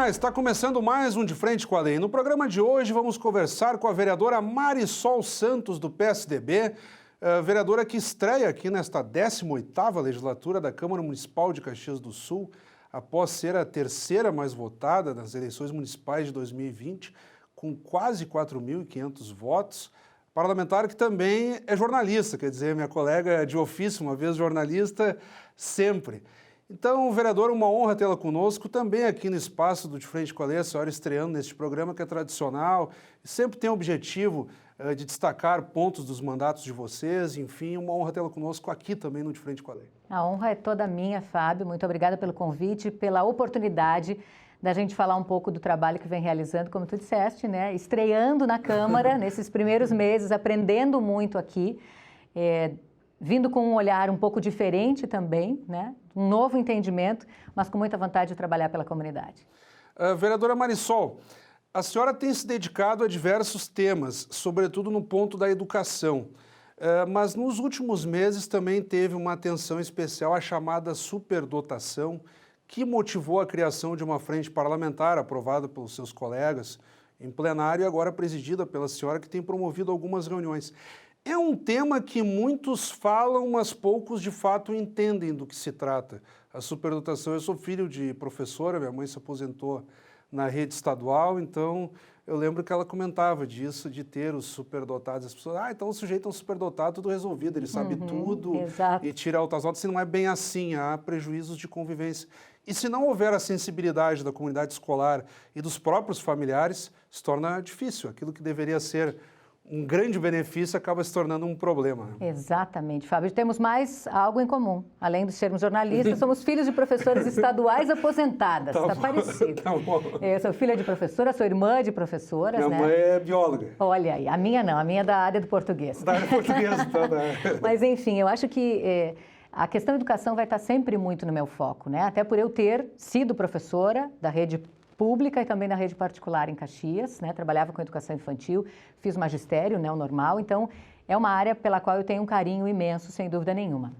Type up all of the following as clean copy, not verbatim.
demais! Está começando mais um De Frente com a Lei. No programa de hoje vamos conversar com a vereadora Marisol Santos, do PSDB, vereadora que estreia aqui nesta 18ª legislatura da Câmara Municipal de Caxias do Sul, após ser a terceira mais votada nas eleições municipais de 2020, com quase 4.500 votos. Parlamentar que também é jornalista, quer dizer, minha colega de ofício, uma vez jornalista, sempre. Então, vereadora, uma honra tê-la conosco, também aqui no espaço do De Frente com a Lei, a senhora estreando neste programa que é tradicional e sempre tem o objetivo de destacar pontos dos mandatos de vocês, enfim, uma honra tê-la conosco aqui também no De Frente com a Lei. A honra é toda minha, Fábio, muito obrigada pelo convite, pela oportunidade da gente falar um pouco do trabalho que vem realizando, como tu disseste, né? Estreando na Câmara nesses primeiros meses, aprendendo muito aqui, vindo com um olhar um pouco diferente também, né? Um novo entendimento, mas com muita vontade de trabalhar pela comunidade. Vereadora Marisol, a senhora tem se dedicado a diversos temas, sobretudo no ponto da educação, mas nos últimos meses também teve uma atenção especial à chamada superdotação, que motivou a criação de uma frente parlamentar aprovada pelos seus colegas em plenário e agora presidida pela senhora, que tem promovido algumas reuniões. É um tema que muitos falam, mas poucos de fato entendem do que se trata. A superdotação, eu sou filho de professora, minha mãe se aposentou na rede estadual, então eu lembro que ela comentava disso, de ter os superdotados. As pessoas, então o sujeito é um superdotado, tudo resolvido, ele sabe tudo exato. E tira altas notas. Se não é bem assim, há prejuízos de convivência. E se não houver a sensibilidade da comunidade escolar e dos próprios familiares, se torna difícil. Aquilo que deveria ser um grande benefício acaba se tornando um problema. Exatamente, Fábio. Temos mais algo em comum. Além de sermos jornalistas, somos filhos de professores estaduais aposentadas. Está parecido. Tá bom. Eu sou filha de professora, sou irmã de professoras. Minha mãe é bióloga. Olha aí, a minha não, a minha é da área do português. Da área portuguesa, então, né? Mas, enfim, eu acho que a questão da educação vai estar sempre muito no meu foco, né? Até por eu ter sido professora da rede pública e também da rede particular em Caxias, né? Trabalhava com educação infantil, fiz magistério, né, o normal, então é uma área pela qual eu tenho um carinho imenso, sem dúvida nenhuma.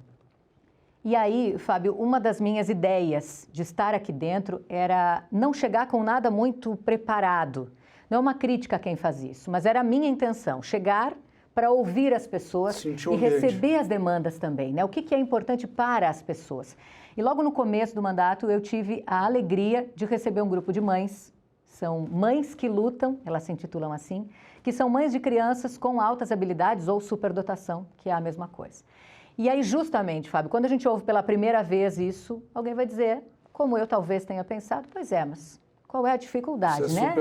E aí, Fábio, uma das minhas ideias de estar aqui dentro era não chegar com nada muito preparado. Não é uma crítica a quem faz isso, mas era a minha intenção, chegar para ouvir as pessoas e receber as demandas também, né? O que é importante para as pessoas. E logo no começo do mandato eu tive a alegria de receber um grupo de mães, são mães que lutam, elas se intitulam assim, que são mães de crianças com altas habilidades ou superdotação, que é a mesma coisa. E aí justamente, Fábio, quando a gente ouve pela primeira vez isso, alguém vai dizer, como eu talvez tenha pensado, pois é, mas qual é a dificuldade, né?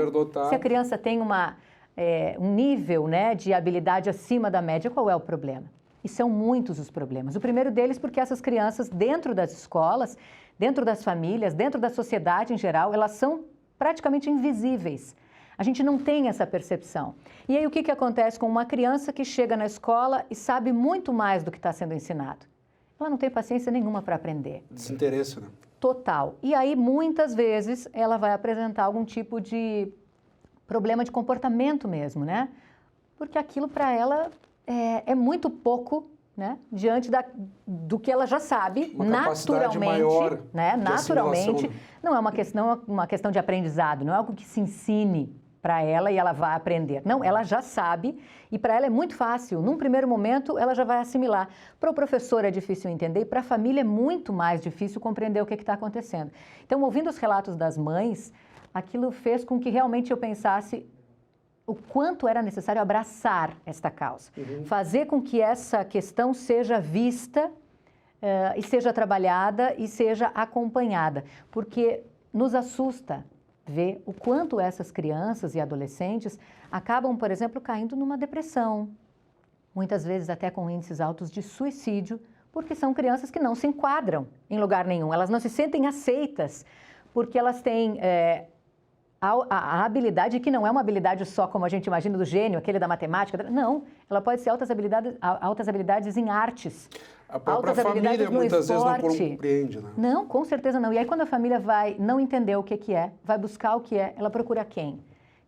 Se a criança tem um nível, né, de habilidade acima da média, qual é o problema? E são muitos os problemas. O primeiro deles porque essas crianças, dentro das escolas, dentro das famílias, dentro da sociedade em geral, elas são praticamente invisíveis. A gente não tem essa percepção. E aí o que acontece com uma criança que chega na escola e sabe muito mais do que está sendo ensinado? Ela não tem paciência nenhuma para aprender. Desinteresse, né? Total. E aí, muitas vezes, ela vai apresentar algum tipo de problema de comportamento mesmo, né? Porque aquilo para ela é muito pouco, né? Diante do que ela já sabe, naturalmente, maior, né? Naturalmente, não é uma questão de aprendizado, não é algo que se ensine para ela e ela vai aprender. Não, ela já sabe e para ela é muito fácil. Num primeiro momento, ela já vai assimilar. Para o professor é difícil entender e para a família é muito mais difícil compreender o que está acontecendo. Então, ouvindo os relatos das mães, aquilo fez com que realmente eu pensasse o quanto era necessário abraçar esta causa. Fazer com que essa questão seja vista e seja trabalhada e seja acompanhada. Porque nos assusta ver o quanto essas crianças e adolescentes acabam, por exemplo, caindo numa depressão. Muitas vezes até com índices altos de suicídio, porque são crianças que não se enquadram em lugar nenhum. Elas não se sentem aceitas, porque elas têm a habilidade, que não é uma habilidade só como a gente imagina do gênio, aquele da matemática. Não, ela pode ser altas habilidades em artes. A própria família muitas vezes não compreende, né? Não, com certeza não. E aí quando a família vai não entender o que é, vai buscar o que é, ela procura quem?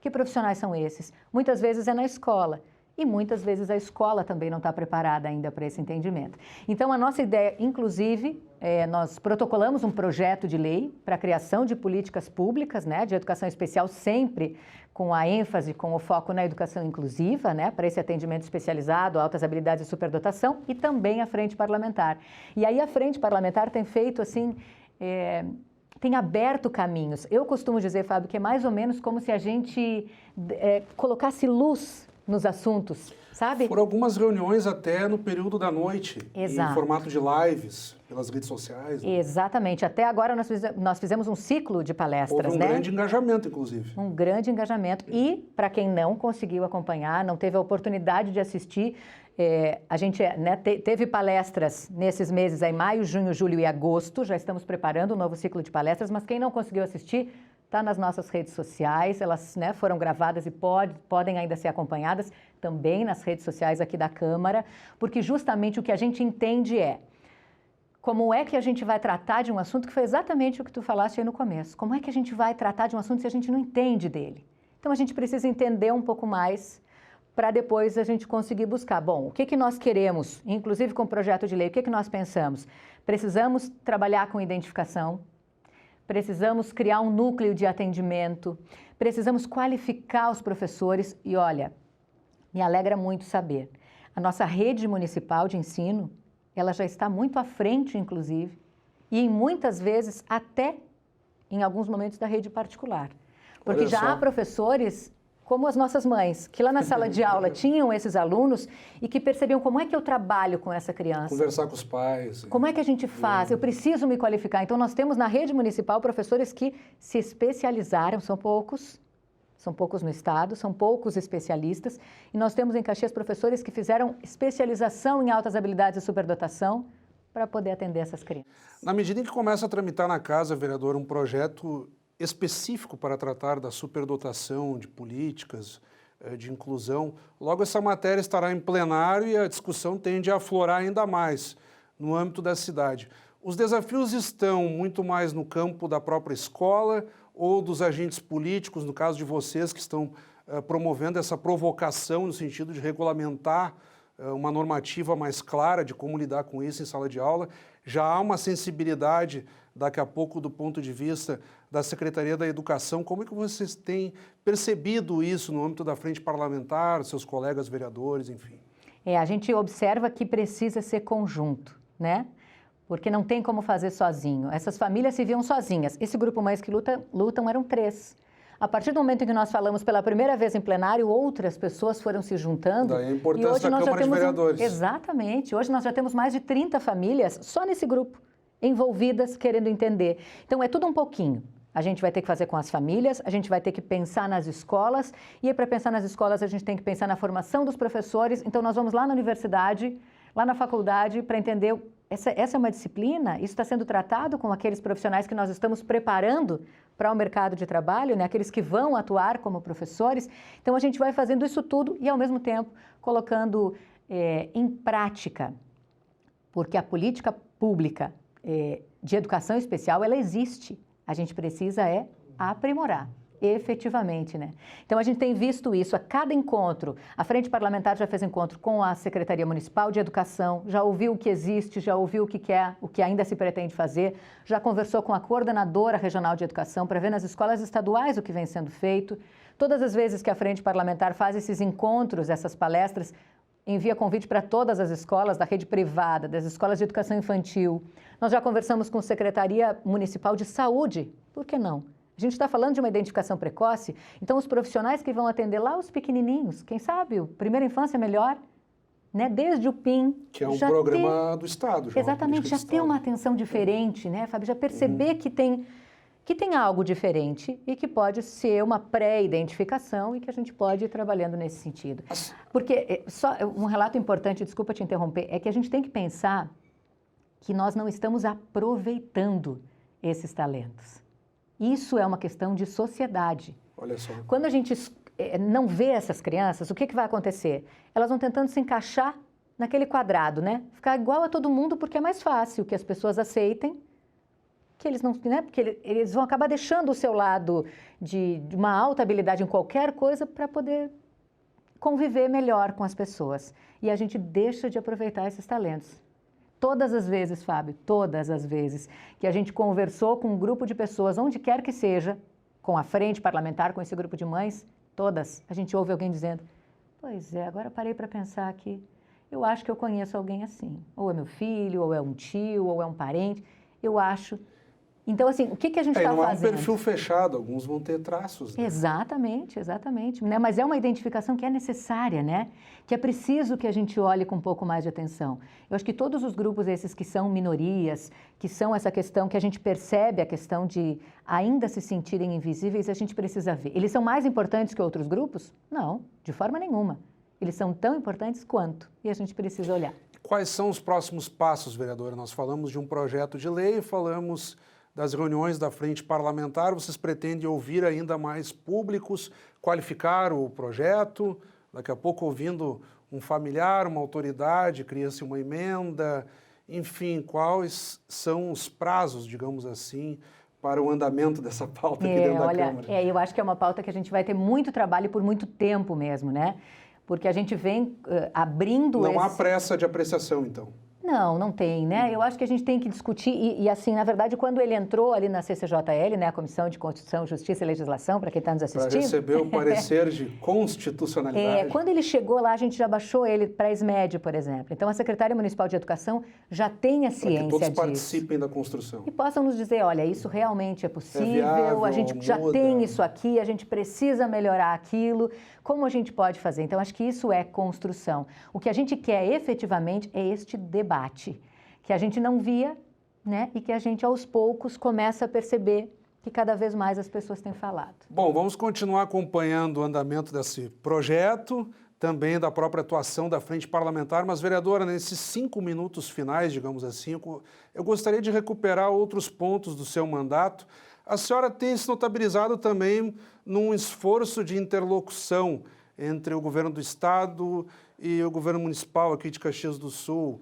Que profissionais são esses? Muitas vezes é na escola. e muitas vezes a escola também não está preparada ainda para esse entendimento. Então, a nossa ideia, inclusive, nós protocolamos um projeto de lei para a criação de políticas públicas, né, de educação especial, sempre com a ênfase, com o foco na educação inclusiva, né, para esse atendimento especializado, altas habilidades e superdotação, e também a frente parlamentar. E aí a frente parlamentar tem feito, assim, tem aberto caminhos. Eu costumo dizer, Fábio, que é mais ou menos como se a gente colocasse luz nos assuntos, sabe? Por algumas reuniões até no período da noite, Exato. Em formato de lives, pelas redes sociais. Né? Exatamente. Até agora nós fizemos um ciclo de palestras, Houve um grande engajamento, inclusive. Um grande engajamento. E, para quem não conseguiu acompanhar, não teve a oportunidade de assistir, a gente teve palestras nesses meses aí, maio, junho, julho e agosto, já estamos preparando um novo ciclo de palestras, mas quem não conseguiu assistir, está nas nossas redes sociais, elas foram gravadas e podem ainda ser acompanhadas também nas redes sociais aqui da Câmara, porque justamente o que a gente entende como é que a gente vai tratar de um assunto que foi exatamente o que tu falaste aí no começo. Como é que a gente vai tratar de um assunto se a gente não entende dele? Então, a gente precisa entender um pouco mais para depois a gente conseguir buscar. Bom, o que nós queremos, inclusive com o projeto de lei, o que nós pensamos? Precisamos trabalhar com identificação, precisamos criar um núcleo de atendimento, precisamos qualificar os professores e, olha, me alegra muito saber, a nossa rede municipal de ensino, ela já está muito à frente, inclusive, e muitas vezes até em alguns momentos da rede particular. Porque já há professores, como as nossas mães, que lá na sala de aula tinham esses alunos e que percebiam como é que eu trabalho com essa criança. Conversar com os pais. Como é que a gente faz? Eu preciso me qualificar. Então, nós temos na rede municipal professores que se especializaram, são poucos no estado, são poucos especialistas, e nós temos em Caxias professores que fizeram especialização em altas habilidades e superdotação para poder atender essas crianças. Na medida em que começa a tramitar na casa, vereador, um projeto específico para tratar da superdotação, de políticas, de inclusão, logo essa matéria estará em plenário e a discussão tende a aflorar ainda mais no âmbito da cidade. Os desafios estão muito mais no campo da própria escola ou dos agentes políticos, no caso de vocês que estão promovendo essa provocação no sentido de regulamentar uma normativa mais clara de como lidar com isso em sala de aula. Já há uma sensibilidade daqui a pouco do ponto de vista da Secretaria da Educação. Como é que vocês têm percebido isso no âmbito da frente parlamentar, seus colegas vereadores, enfim? A gente observa que precisa ser conjunto, né? Porque não tem como fazer sozinho. Essas famílias se viam sozinhas. Esse grupo Mães que Lutam eram 3. A partir do momento em que nós falamos pela primeira vez em plenário, outras pessoas foram se juntando. Daí a importância da Câmara de Vereadores. Exatamente. Hoje nós já temos mais de 30 famílias só nesse grupo, envolvidas, querendo entender. Então é tudo um pouquinho. A gente vai ter que fazer com as famílias, a gente vai ter que pensar nas escolas, e para pensar nas escolas a gente tem que pensar na formação dos professores. Então nós vamos lá na universidade, lá na faculdade, para entender, essa é uma disciplina, isso está sendo tratado com aqueles profissionais que nós estamos preparando para o mercado de trabalho, né? Aqueles que vão atuar como professores. Então a gente vai fazendo isso tudo e ao mesmo tempo colocando em prática, porque a política pública de educação especial, ela existe. A gente precisa aprimorar, efetivamente, né? Então, a gente tem visto isso a cada encontro. A Frente Parlamentar já fez encontro com a Secretaria Municipal de Educação, já ouviu o que existe, já ouviu o que quer, o que ainda se pretende fazer, já conversou com a Coordenadora Regional de Educação para ver nas escolas estaduais o que vem sendo feito. Todas as vezes que a Frente Parlamentar faz esses encontros, essas palestras, envia convite para todas as escolas da rede privada, das escolas de educação infantil. Nós já conversamos com a Secretaria Municipal de Saúde, por que não? A gente está falando de uma identificação precoce, então os profissionais que vão atender lá os pequenininhos, quem sabe, o primeira infância é melhor, né? Desde o PIN. Que é um programa do Estado. Já exatamente, já ter uma atenção diferente, né, Fábio? Já perceber que tem algo diferente e que pode ser uma pré-identificação e que a gente pode ir trabalhando nesse sentido. Porque, só um relato importante, desculpa te interromper, é que a gente tem que pensar que nós não estamos aproveitando esses talentos. Isso é uma questão de sociedade. Olha só. Quando a gente não vê essas crianças, o que vai acontecer? Elas vão tentando se encaixar naquele quadrado, né? Ficar igual a todo mundo porque é mais fácil que as pessoas aceitem que eles não, né? Porque eles vão acabar deixando o seu lado de uma alta habilidade em qualquer coisa para poder conviver melhor com as pessoas. E a gente deixa de aproveitar esses talentos. Todas as vezes, Fábio, todas as vezes que a gente conversou com um grupo de pessoas, onde quer que seja, com a frente parlamentar, com esse grupo de mães, todas, a gente ouve alguém dizendo, pois é, agora parei para pensar aqui, eu acho que eu conheço alguém assim, ou é meu filho, ou é um tio, ou é um parente, eu acho. Então, assim, o que a gente está fazendo? Não é um perfil fechado, alguns vão ter traços. Né? Exatamente, exatamente. Né? Mas é uma identificação que é necessária, né? Que é preciso que a gente olhe com um pouco mais de atenção. Eu acho que todos os grupos esses que são minorias, que são essa questão que a gente percebe, a questão de ainda se sentirem invisíveis, a gente precisa ver. Eles são mais importantes que outros grupos? Não, de forma nenhuma. Eles são tão importantes quanto, e a gente precisa olhar. Quais são os próximos passos, vereadora? Nós falamos de um projeto de lei, falamos das reuniões da frente parlamentar, vocês pretendem ouvir ainda mais públicos, qualificar o projeto, daqui a pouco ouvindo um familiar, uma autoridade, cria-se uma emenda, enfim, quais são os prazos, digamos assim, para o andamento dessa pauta aqui dentro da Câmara? Eu acho que é uma pauta que a gente vai ter muito trabalho por muito tempo mesmo, né? Porque a gente vem abrindo... Não há pressa de apreciação, então? Não, não tem, né? Eu acho que a gente tem que discutir, e assim, na verdade, quando ele entrou ali na CCJL, né, a Comissão de Constituição, Justiça e Legislação, para quem está nos assistindo... Para receber o parecer de constitucionalidade. Quando ele chegou lá, a gente já baixou ele para a SMED, por exemplo. Então, a Secretaria Municipal de Educação já tem a ciência disso. Para que todos participem da construção. E possam nos dizer, olha, isso realmente é possível, viável, a gente já tem isso aqui, a gente precisa melhorar aquilo, como a gente pode fazer? Então, acho que isso é construção. O que a gente quer efetivamente é este debate, que a gente não via, né, e que a gente aos poucos começa a perceber que cada vez mais as pessoas têm falado. Bom, vamos continuar acompanhando o andamento desse projeto, também da própria atuação da frente parlamentar, mas, vereadora, nesses 5 minutos finais, digamos assim, eu gostaria de recuperar outros pontos do seu mandato. A senhora tem se notabilizado também num esforço de interlocução entre o governo do Estado e o governo municipal aqui de Caxias do Sul.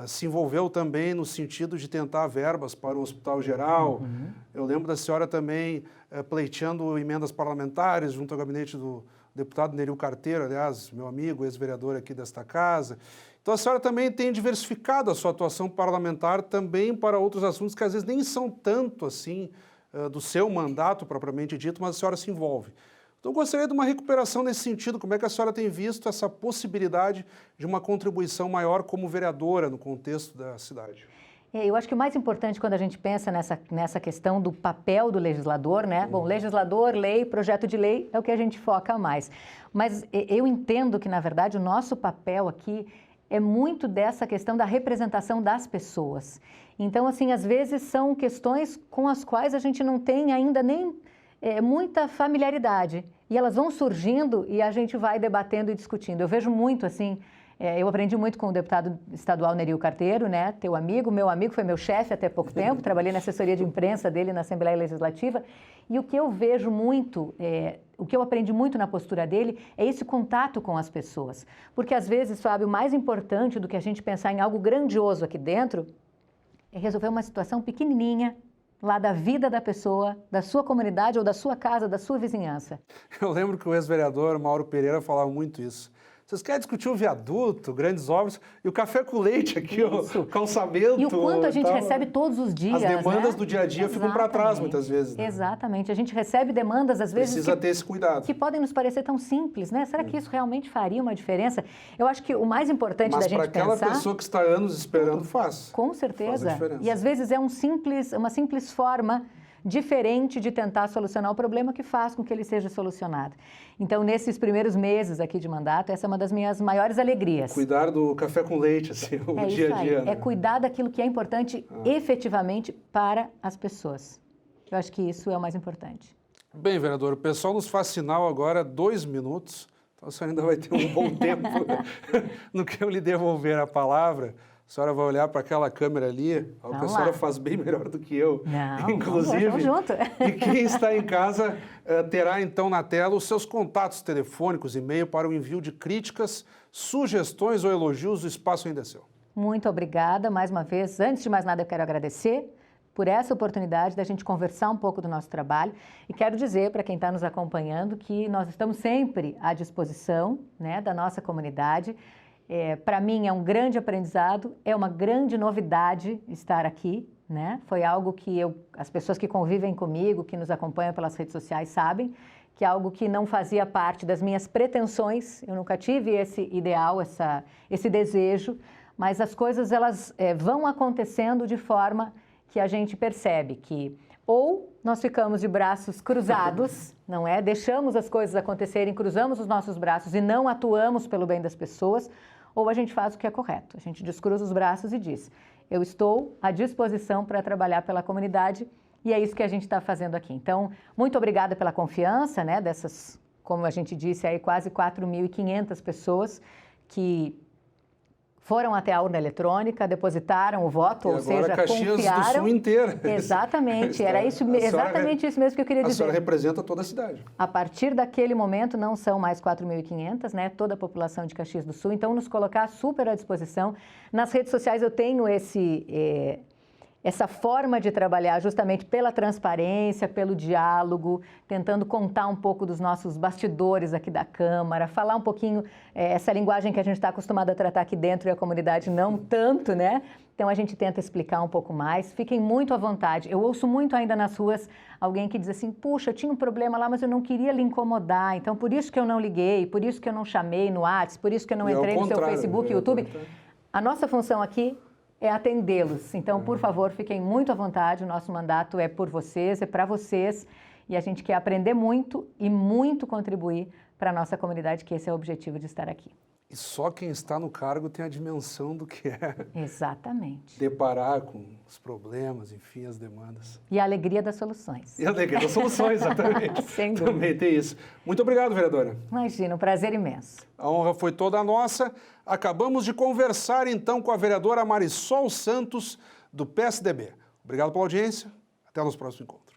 Se envolveu também no sentido de tentar verbas para o Hospital Geral. Eu lembro da senhora também pleiteando emendas parlamentares junto ao gabinete do deputado Nerio Carteiro, aliás, meu amigo, ex-vereador aqui desta casa. Então a senhora também tem diversificado a sua atuação parlamentar também para outros assuntos que às vezes nem são tanto assim do seu mandato propriamente dito, mas a senhora se envolve. Então, eu gostaria de uma recuperação nesse sentido. Como é que a senhora tem visto essa possibilidade de uma contribuição maior como vereadora no contexto da cidade? Eu acho que o mais importante quando a gente pensa nessa questão do papel do legislador, né? Bom, legislador, lei, projeto de lei é o que a gente foca mais. Mas eu entendo que, na verdade, o nosso papel aqui é muito dessa questão da representação das pessoas. Então, assim, às vezes são questões com as quais a gente não tem ainda nem muita familiaridade. E elas vão surgindo e a gente vai debatendo e discutindo. Eu vejo muito, assim, eu aprendi muito com o deputado estadual Nerio Carteiro, né? Teu amigo, meu amigo, foi meu chefe até pouco tempo, trabalhei na assessoria de imprensa dele na Assembleia Legislativa. E o que eu vejo muito, o que eu aprendi muito na postura dele é esse contato com as pessoas. Porque às vezes, Fábio, o mais importante do que a gente pensar em algo grandioso aqui dentro é resolver uma situação pequenininha, lá da vida da pessoa, da sua comunidade ou da sua casa, da sua vizinhança. Eu lembro que o ex-vereador Mauro Pereira falava muito isso. Vocês querem discutir o viaduto, grandes obras, e o café com leite aqui, o calçamento. E o quanto a gente recebe todos os dias. As demandas, né, do dia a dia ficam para trás muitas vezes. Né? Exatamente. A gente recebe demandas, às vezes, precisa ter esse cuidado. Que podem nos parecer tão simples, né? Será que isso realmente faria uma diferença? Eu acho que o mais importante da gente pensar... Mas para aquela pessoa que está anos esperando, faz. Com certeza. Faz a diferença. E às vezes é uma simples forma diferente de tentar solucionar o problema que faz com que ele seja solucionado. Então, nesses primeiros meses aqui de mandato, essa é uma das minhas maiores alegrias. Cuidar do café com leite, assim, o dia a dia. Né? É cuidar daquilo que é importante efetivamente para as pessoas. Eu acho que isso é o mais importante. Bem, vereador, o pessoal nos faz sinal agora 2 minutos, então a senhora ainda vai ter um bom tempo no que eu lhe devolver a palavra. A senhora vai olhar para aquela câmera ali, a senhora faz bem melhor do que eu, inclusive. Vamos junto. E quem está em casa terá então na tela os seus contatos telefônicos, e-mail para o envio de críticas, sugestões ou elogios. O espaço ainda é seu. Muito obrigada mais uma vez. Antes de mais nada, eu quero agradecer por essa oportunidade da gente conversar um pouco do nosso trabalho. E quero dizer para quem está nos acompanhando que nós estamos sempre à disposição, né, da nossa comunidade. Para mim é um grande aprendizado, é uma grande novidade estar aqui, né? Foi algo que as pessoas que convivem comigo, que nos acompanham pelas redes sociais sabem, que é algo que não fazia parte das minhas pretensões, eu nunca tive esse ideal, esse desejo, mas as coisas elas vão acontecendo de forma que a gente percebe que ou nós ficamos de braços cruzados, não é? Deixamos as coisas acontecerem, cruzamos os nossos braços e não atuamos pelo bem das pessoas, ou a gente faz o que é correto. A gente descruza os braços e diz, eu estou à disposição para trabalhar pela comunidade e é isso que a gente está fazendo aqui. Então, muito obrigada pela confiança, né, dessas, como a gente disse, aí quase 4.500 pessoas que foram até a urna eletrônica, depositaram o voto, ou seja, Caxias confiaram. do Sul inteira. Exatamente, era isso, exatamente isso mesmo que eu queria dizer. A senhora representa toda a cidade. A partir daquele momento, não são mais 4.500, né? Toda a população de Caxias do Sul. Então, nos colocar super à disposição. Nas redes sociais eu tenho essa forma de trabalhar justamente pela transparência, pelo diálogo, tentando contar um pouco dos nossos bastidores aqui da Câmara, falar um pouquinho essa linguagem que a gente está acostumado a tratar aqui dentro e a comunidade não tanto, né? Então a gente tenta explicar um pouco mais. Fiquem muito à vontade. Eu ouço muito ainda nas ruas alguém que diz assim, puxa, eu tinha um problema lá, mas eu não queria lhe incomodar, então por isso que eu não liguei, por isso que eu não chamei no WhatsApp, por isso que eu não entrei no seu Facebook, YouTube. A nossa função aqui é atendê-los. Então, por favor, fiquem muito à vontade. O nosso mandato é por vocês, é para vocês. E a gente quer aprender muito e muito contribuir para a nossa comunidade, que esse é o objetivo de estar aqui. E só quem está no cargo tem a dimensão do que é. Exatamente. Deparar com os problemas, enfim, as demandas. E a alegria das soluções. E a alegria das soluções, exatamente. Sem dúvida. Também tem isso. Muito obrigado, vereadora. Imagina, um prazer imenso. A honra foi toda nossa. Acabamos de conversar, então, com a vereadora Marisol Santos, do PSDB. Obrigado pela audiência. Até o nosso próximo encontro.